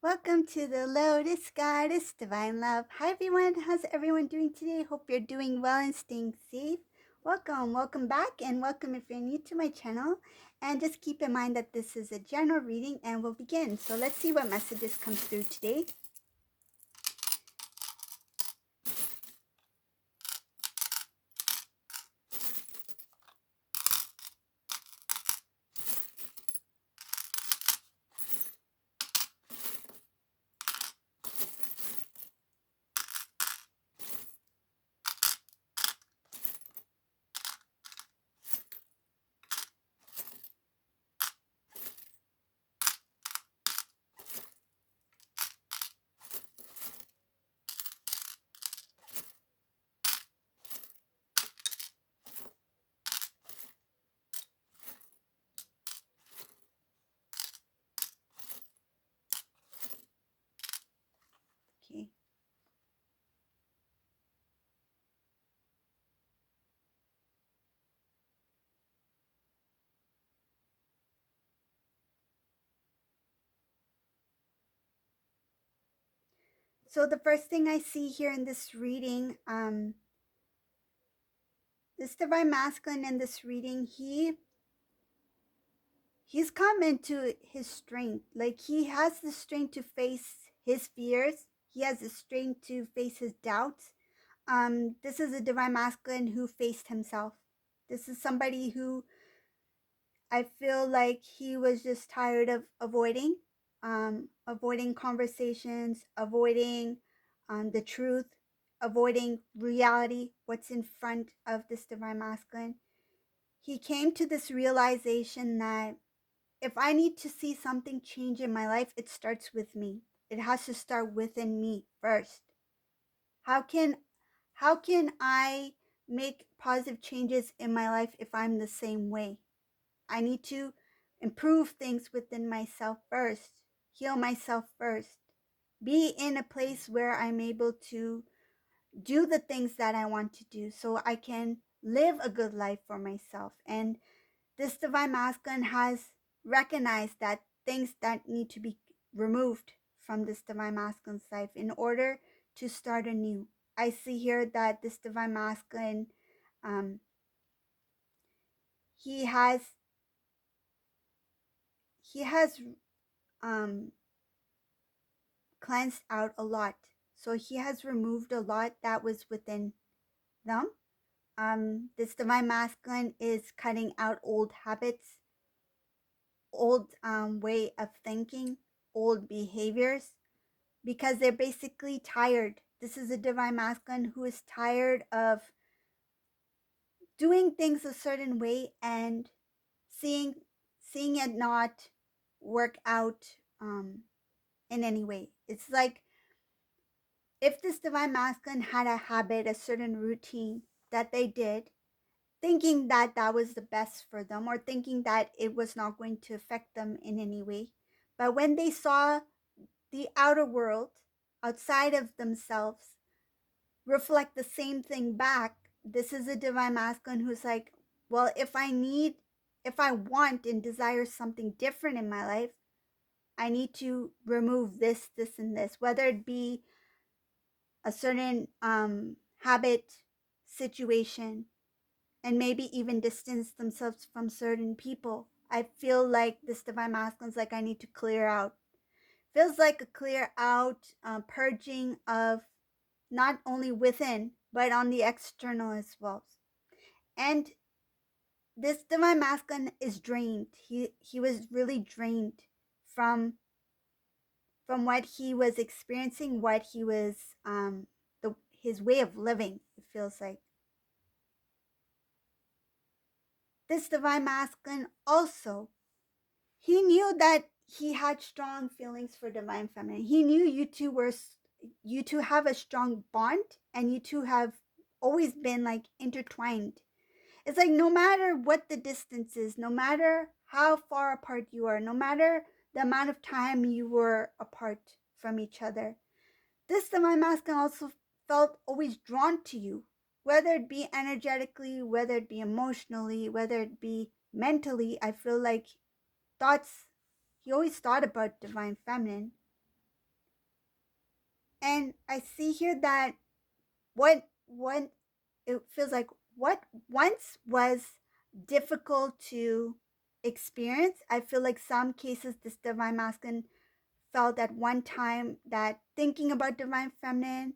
Welcome to the Lotus Goddess Divine Love. Hi everyone, how's everyone doing today? Hope you're doing well and staying safe. Welcome back, and welcome if you're new to my channel. And just keep in mind that this is a general reading and we'll begin. So let's see what messages come through today. Okay. So the first thing I see here in this reading, this Divine Masculine in this reading, he's come into his strength. Like he has the strength to face his fears. He has the strength to face his doubts. This is a Divine Masculine who faced himself. This is somebody who I feel like he was just tired of avoiding conversations, avoiding the truth, avoiding reality, what's in front of this Divine Masculine. He came to this realization that if I need to see something change in my life, it starts with me. It has to start within me first. How can I make positive changes in my life if I'm the same way? I need to improve things within myself first, heal myself first, be in a place where I'm able to do the things that I want to do so I can live a good life for myself. And this Divine Masculine has recognized that things that need to be removed from this Divine Masculine's life in order to start anew. I see here that this Divine Masculine, um, he has he has um, cleansed out a lot. So he has removed a lot that was within them. This Divine Masculine is cutting out old habits, old way of thinking, old behaviors, because they're basically tired. This is a Divine Masculine who is tired of doing things a certain way and seeing it not work out in any way. It's like if this Divine Masculine had a habit, a certain routine that they did, thinking that that was the best for them or thinking that it was not going to affect them in any way. But when they saw the outer world outside of themselves reflect the same thing back, this is a Divine Masculine who's like, well, if I want and desire something different in my life, I need to remove this, this, and this, whether it be a certain habit, situation, and maybe even distance themselves from certain people. I feel like this Divine Masculine's like, I need to clear out. Feels like a clear out, purging of not only within, but on the external as well. And this Divine Masculine is drained. He was really drained from what he was experiencing, what he was his way of living, it feels like. This Divine Masculine also, he knew that he had strong feelings for Divine Feminine. He knew you two have a strong bond, and you two have always been like intertwined. It's like no matter what the distance is, no matter how far apart you are, no matter the amount of time you were apart from each other, this Divine Masculine also felt always drawn to you, whether it be energetically, whether it be emotionally, whether it be mentally. I feel like he always thought about Divine Feminine. And I see here that what it feels like what once was difficult to experience. I feel like some cases this divine masculine felt at one time that thinking about divine feminine,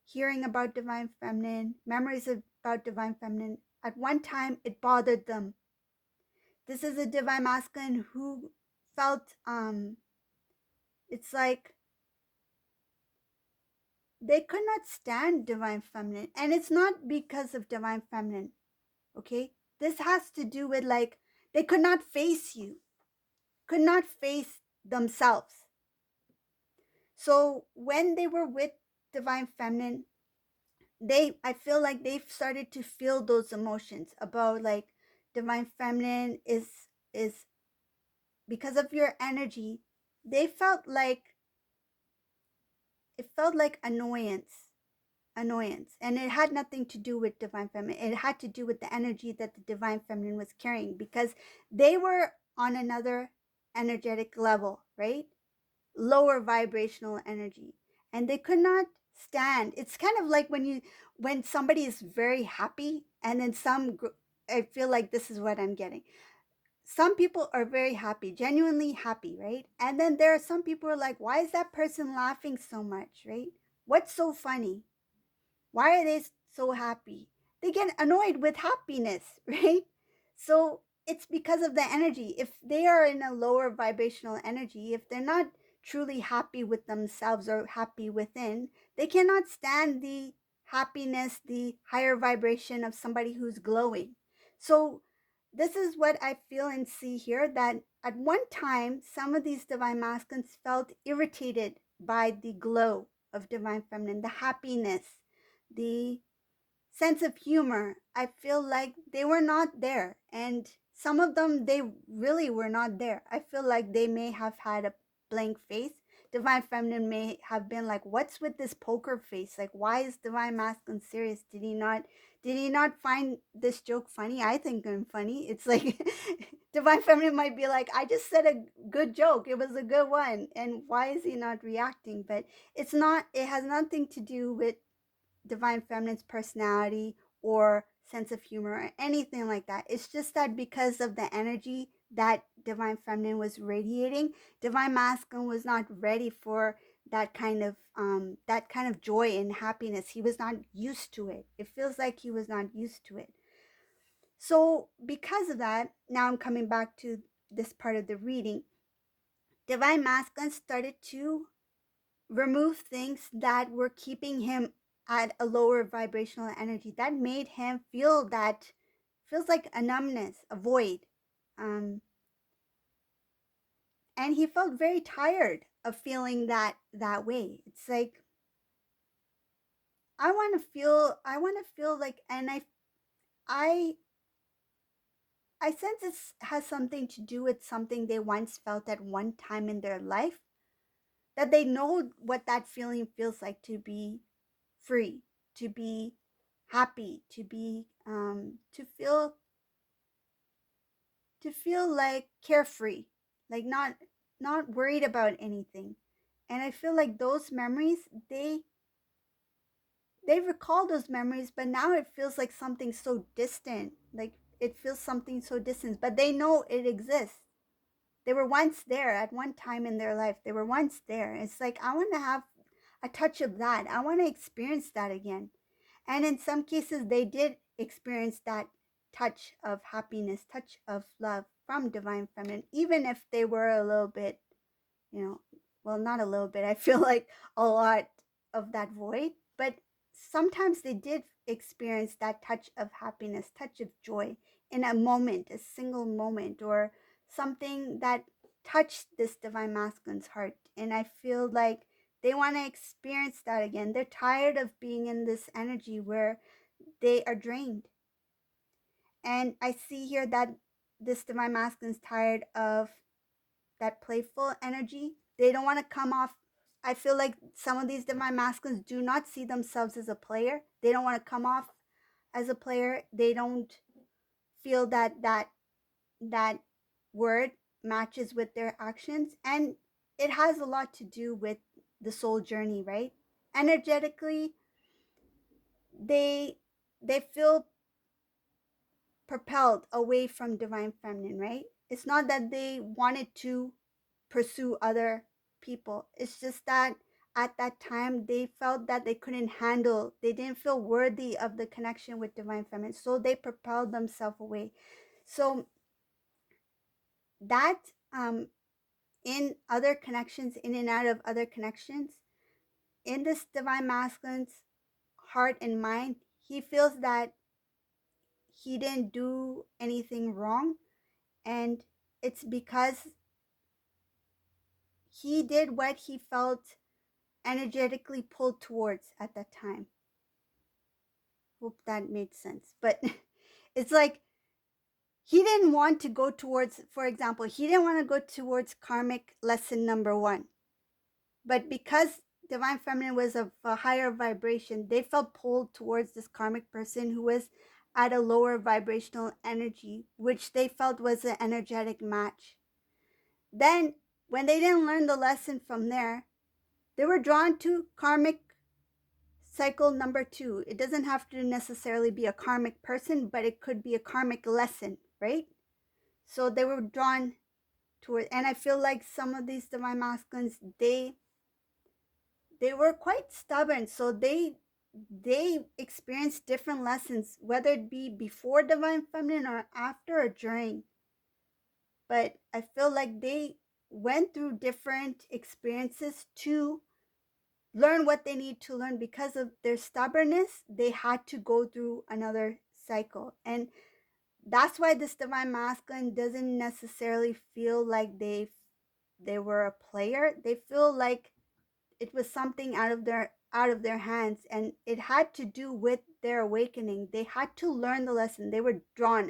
hearing about divine feminine, memories about divine feminine, at one time it bothered them. This is a divine masculine who felt it's like they could not stand divine feminine, and it's not because of divine feminine. Okay, this has to do with like they could not face you, could not face themselves. So when they were with divine feminine, I feel like they've started to feel those emotions about like divine feminine is because of your energy. They felt like it felt like annoyance, and it had nothing to do with divine feminine. It had to do with the energy that the divine feminine was carrying, because they were on another energetic level, right? Lower vibrational energy, and they could not stand. It's kind of like when somebody is very happy, and then I feel like this is what I'm getting. Some people are very happy, genuinely happy, right? And then there are some people who are like, why is that person laughing so much, right? What's so funny? Why are they so happy? They get annoyed with happiness, right? So it's because of the energy. If they are in a lower vibrational energy, if they're not truly happy with themselves or happy within, they cannot stand the happiness, the higher vibration of somebody who's glowing. So this is what I feel and see here, that at one time, some of these divine masculines felt irritated by the glow of divine feminine, the happiness, the sense of humor. I feel like they were not there. And some of them, they really were not there. I feel like they may have had a blank face. Divine Feminine may have been like, what's with this poker face? Like, why is Divine Masculine serious? Did he not find this joke funny? I think I'm funny. It's like Divine Feminine might be like, I just said a good joke. It was a good one. And why is he not reacting? But it has nothing to do with divine feminine's personality or sense of humor or anything like that. It's just that because of the energy that divine feminine was radiating, divine masculine was not ready for that kind of joy and happiness. He was not used to it. It feels like he was not used to it. So because of that, now I'm coming back to this part of the reading. Divine masculine started to remove things that were keeping him at a lower vibrational energy, that made him feel that feels like a numbness, a void. Um, and he felt very tired of feeling that way. It's like I want to feel like, and I I sense this has something to do with something they once felt at one time in their life, that they know what that feeling feels like, to be free, to be happy, to feel like carefree, like not worried about anything. And I feel like those memories, they recall those memories, but now it feels like something so distant. Like it feels something so distant, but they know it exists. They were once there at one time in their life. They were once there. It's like, I want to have a touch of that. I want to experience that again. And in some cases, they did experience that touch of happiness, touch of love from divine feminine, even if they were a little bit, well, not a little bit. I feel like a lot of that void, but sometimes they did experience that touch of happiness, touch of joy in a moment, a single moment, or something that touched this divine masculine's heart. And I feel like they want to experience that again. They're tired of being in this energy where they are drained. And I see here that this divine masculine is tired of that playful energy. They don't want to come off. I feel like some of these divine masculines do not see themselves as a player. They don't want to come off as a player. They don't feel that word matches with their actions, and it has a lot to do with the soul journey, right? Energetically, they feel propelled away from divine feminine, right? It's not that they wanted to pursue other people. It's just that at that time they felt that they couldn't handle, they didn't feel worthy of the connection with divine feminine. So they propelled themselves away. So that in other connections, in and out of other connections, in this divine masculine's heart and mind, he feels that he didn't do anything wrong, and it's because he did what he felt energetically pulled towards at that time. Hope that made sense. But it's like he didn't want to go towards, for example, he didn't want to go towards karmic lesson number 1. But because divine feminine was of a higher vibration, they felt pulled towards this karmic person who was at a lower vibrational energy, which they felt was an energetic match. Then, when they didn't learn the lesson from there, they were drawn to karmic cycle number 2. It doesn't have to necessarily be a karmic person, but it could be a karmic lesson, right? So they were drawn toward, and I feel like some of these divine masculines, they were quite stubborn, so they experienced different lessons, whether it be before divine feminine or after or during. But I feel like they went through different experiences to learn what they need to learn. Because of their stubbornness, they had to go through another cycle. And that's why this divine masculine doesn't necessarily feel like they were a player. They feel like it was something out of their hands, and it had to do with their awakening. They had to learn the lesson. They were drawn,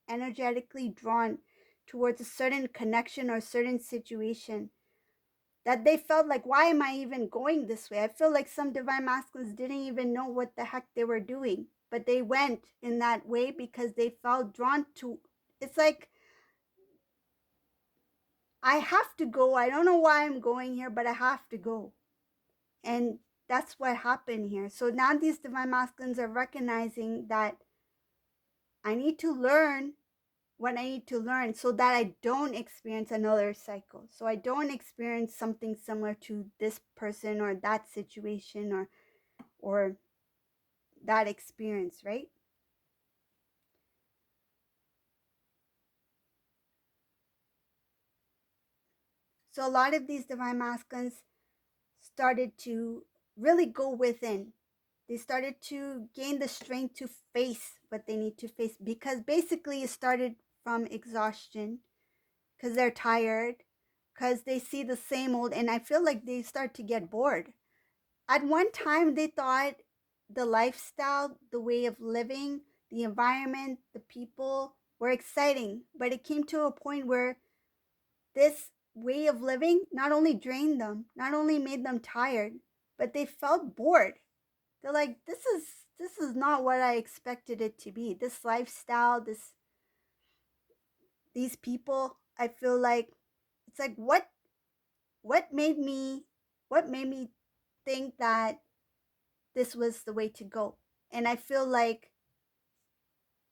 energetically drawn towards a certain connection or certain situation, that they felt like, why am I even going this way? I feel like some divine masculines didn't even know what the heck they were doing, but they went in that way because they felt drawn to. It's like, I have to go. I don't know why I'm going here, but I have to go. And that's what happened here. So now these divine masculines are recognizing that I need to learn what I need to learn so that I don't experience another cycle. So I don't experience something similar to this person or that situation or that experience, right? So a lot of these divine masculines started to really go within. They started to gain the strength to face what they need to face, because basically it started from exhaustion, because they're tired, because they see the same old, and I feel like they start to get bored. At one time, they thought the lifestyle, the way of living, the environment, the people were exciting, but it came to a point where this way of living not only drained them, not only made them tired, but they felt bored. They're like, this is not what I expected it to be. This lifestyle, these people, I feel like it's like, what made me think that this was the way to go? And I feel like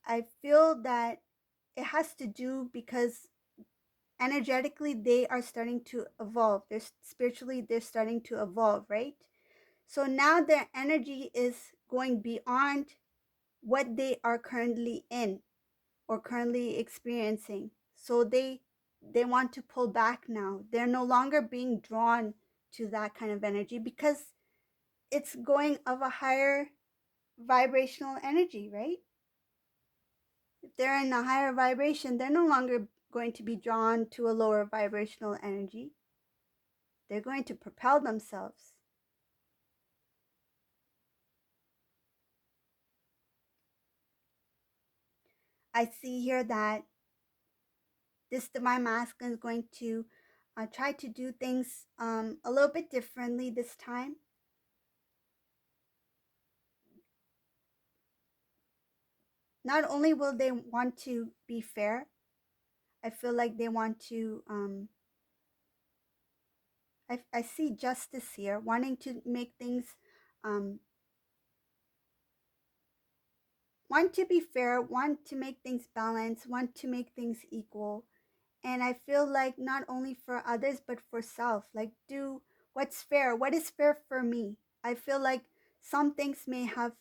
that it has to do because energetically they are starting to evolve. They're spiritually, they're starting to evolve, right? So now their energy is going beyond what they are currently in or currently experiencing. So they want to pull back now. They're no longer being drawn to that kind of energy because it's going of a higher vibrational energy, right? If they're in a higher vibration, they're no longer going to be drawn to a lower vibrational energy. They're going to propel themselves. I see here that this divine masculine is going to try to do things a little bit differently this time. Not only will they want to be fair, I feel like they want to I see justice here, wanting to make things, um, want to be fair, want to make things balanced, want to make things equal. And I feel like not only for others, but for self, like do what's fair. What is fair for me? I feel like some things may have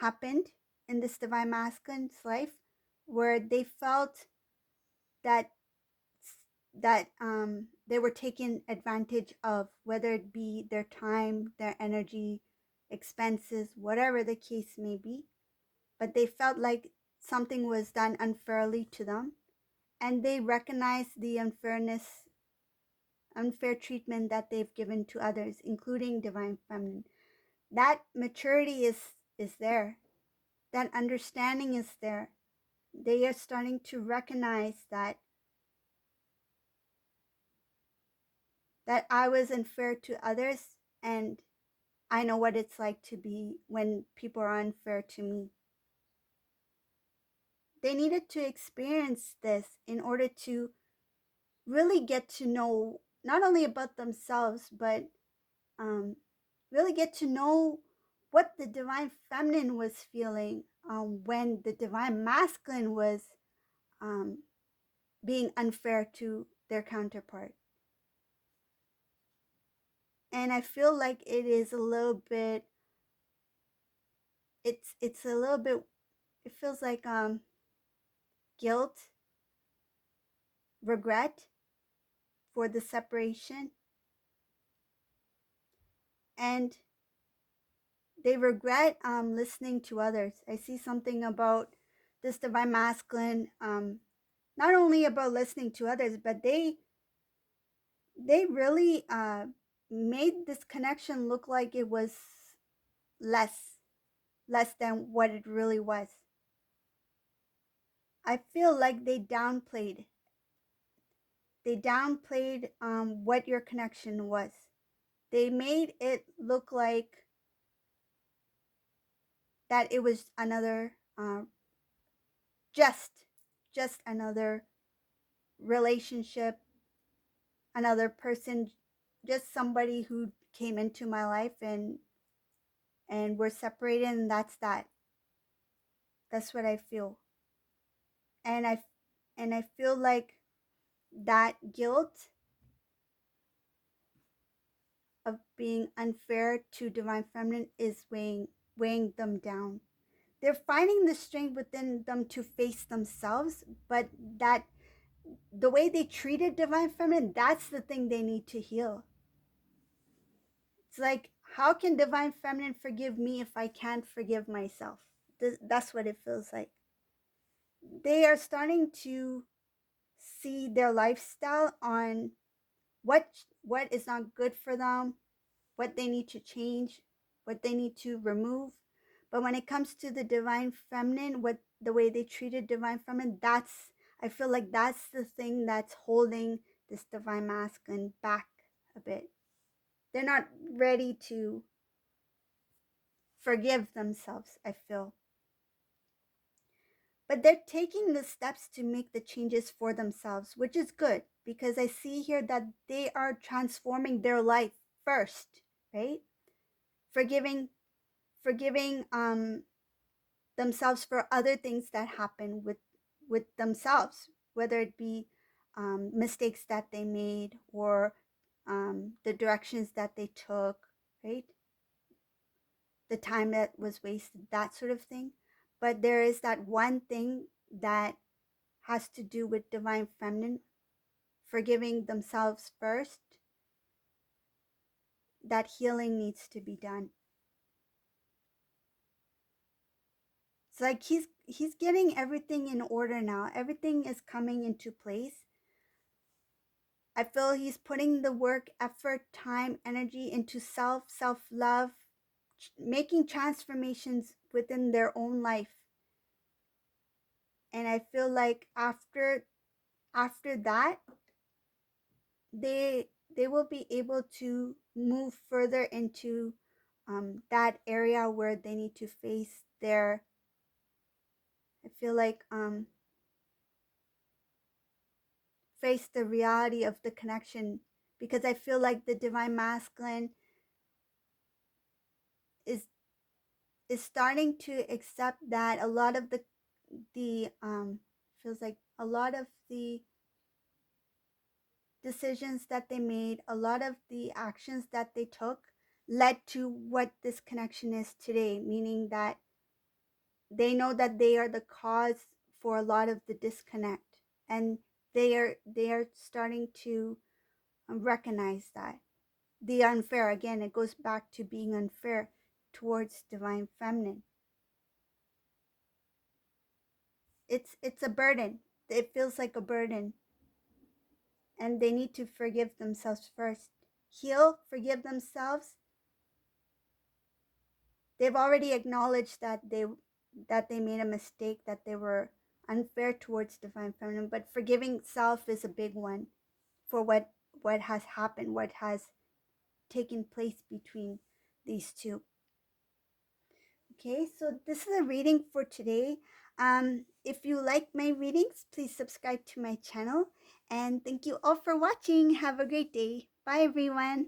happened in this divine masculine's life where they felt that they were taken advantage of, whether it be their time, their energy, expenses, whatever the case may be. But they felt like something was done unfairly to them, and they recognized the unfair treatment that they've given to others, including divine feminine. That maturity is there. That understanding is there. They are starting to recognize that I was unfair to others, and I know what it's like to be when people are unfair to me. They needed to experience this in order to really get to know not only about themselves, but um, really get to know what the divine feminine was feeling when the divine masculine was um, being unfair to their counterpart. And I feel like it is a little bit, it's a little bit, it feels like guilt, regret for the separation, and they regret listening to others. I see something about this divine masculine, not only about listening to others, but they really made this connection look like it was less less than what it really was. I feel like they downplayed what your connection was. They made it look like that it was another just just another relationship, another person, just somebody who came into my life, and we're separated, and that's what I feel. And I feel like that guilt of being unfair to divine feminine is weighing them down. They're finding the strength within them to face themselves, but that the way they treated divine feminine, that's the thing they need to heal. It's like, how can divine feminine forgive me if I can't forgive myself? That's what it feels like. They are starting to see their lifestyle on what is not good for them, what they need to change, what they need to remove. But when it comes to the divine feminine, what the way they treated divine feminine, I feel like that's the thing that's holding this divine masculine back a bit. They're not ready to forgive themselves, I feel. But they're taking the steps to make the changes for themselves, which is good, because I see here that they are transforming their life first, right? Forgiving themselves for other things that happen with themselves, whether it be mistakes that they made, or the directions that they took, right? The time that was wasted, that sort of thing. But there is that one thing that has to do with divine feminine, forgiving themselves first. That healing needs to be done. It's like he's getting everything in order now. Everything is coming into place. I feel he's putting the work, effort, time, energy into self-love, making transformations within their own life. And I feel like after that, they will be able to move further into that area where they need to face their, I feel like face the reality of the connection because I feel like the divine masculine is starting to accept that a lot of the feels like a lot of the decisions that they made, a lot of the actions that they took led to what this connection is today, meaning that they know that they are the cause for a lot of the disconnect, and they are starting to recognize that the unfair, again, it goes back to being unfair towards divine feminine. It's a burden. It feels like a burden, and they need to forgive themselves first. Heal, forgive themselves. They've already acknowledged that they made a mistake, that they were unfair towards divine feminine, but forgiving self is a big one for what has happened, what has taken place between these two. Okay, so this is a reading for today. If you like my readings, please subscribe to my channel. And thank you all for watching. Have a great day. Bye, everyone.